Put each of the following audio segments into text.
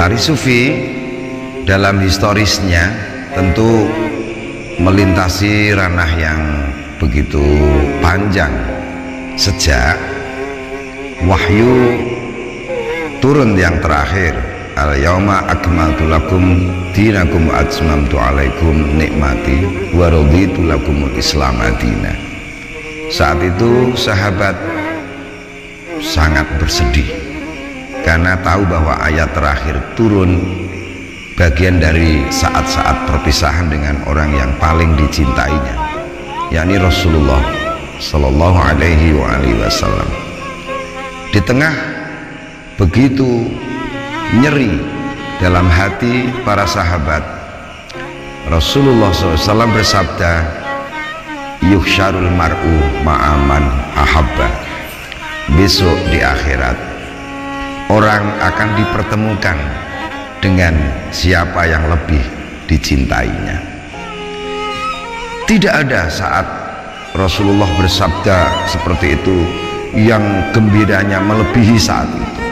Tari sufi dalam historisnya tentu melintasi ranah yang begitu panjang sejak wahyu turun yang terakhir, al-yauma akmaltu lakum dinakum wa atmamtu alaikum nikmati wa raditu lakumul islam adina. Saat itu sahabat sangat bersedih karena tahu bahwa ayat terakhir turun bagian dari saat-saat perpisahan dengan orang yang paling dicintainya, yakni Rasulullah Sallallahu Alaihi Wasallam. Di tengah begitu nyeri dalam hati para sahabat, Rasulullah SAW bersabda, yuhsyarul mar'u ma'aman ahabba. Besok di akhirat orang akan dipertemukan dengan siapa yang lebih dicintainya. Tidak ada saat Rasulullah bersabda seperti itu yang gembiranya melebihi saat itu.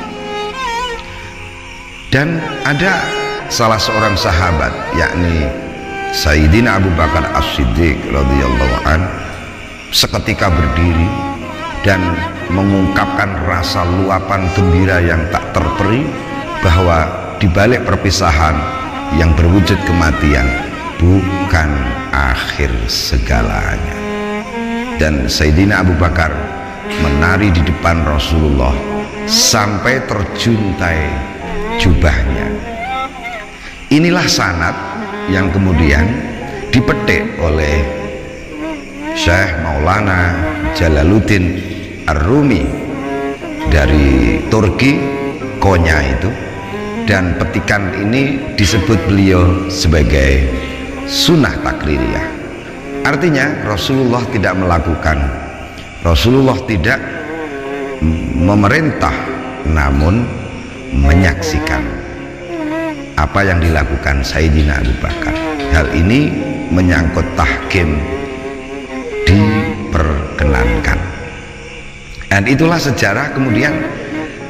Dan ada salah seorang sahabat, yakni Sayyidina Abu Bakar As-Siddiq radhiyallahu an, seketika berdiri dan mengungkapkan rasa luapan gembira yang tak terperi bahwa di balik perpisahan yang berwujud kematian bukan akhir segalanya. Dan Sayyidina Abu Bakar menari di depan Rasulullah sampai terjuntai jubahnya. Inilah sanad yang kemudian dipetik oleh Syekh Maulana Jalaluddin Ar-Rumi dari Turki, Konya itu, dan petikan ini disebut beliau sebagai sunnah takririah. Artinya Rasulullah tidak melakukan, Rasulullah tidak memerintah, namun menyaksikan apa yang dilakukan Sayyidina Abu Bakar. Hal ini menyangkut tahkim, diperkenankan. Dan itulah sejarah kemudian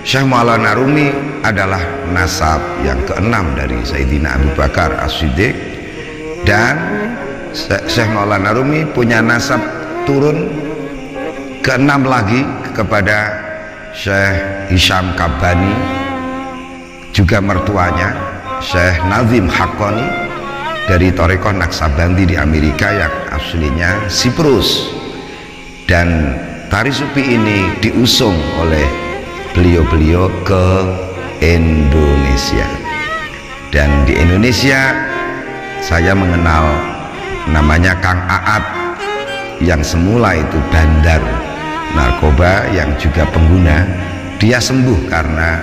Syekh Maulana Rumi adalah nasab yang keenam dari Sayyidina Abu Bakar As-Siddiq, dan Syekh Maulana Rumi punya nasab turun keenam lagi kepada Syekh Hisham Kabani, juga mertuanya Syekh Nazim Haqqani dari Thariqah Naqsabandi di Amerika yang aslinya Siprus. Dan tari sufi ini diusung oleh beliau-beliau ke Indonesia. Dan di Indonesia saya mengenal namanya Kang Aat, yang semula itu bandar narkoba yang juga pengguna. Dia sembuh karena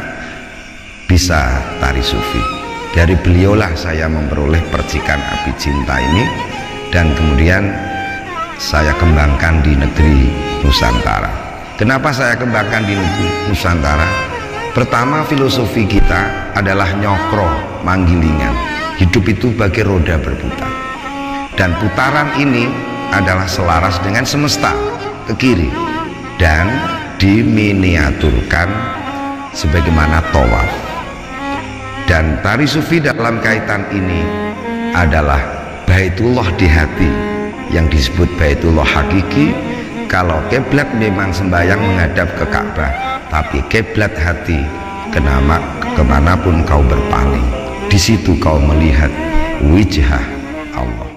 bisa tari sufi. Dari beliaulah saya memperoleh percikan api cinta ini, dan kemudian saya kembangkan di negeri Nusantara. Kenapa saya kembangkan di negeri Nusantara? Pertama, filosofi kita adalah nyokro manggilingan. Hidup itu bagai roda berputar, dan putaran ini adalah selaras dengan semesta ke kiri dan diminiaturkan sebagaimana tawaf. Dan tari sufi dalam kaitan ini adalah baitullah di hati, yang disebut baitullah hakiki. Kalau kiblat memang sembahyang menghadap ke Ka'bah, tapi kiblat hati kemanapun kau berpaling, di situ kau melihat wijah Allah.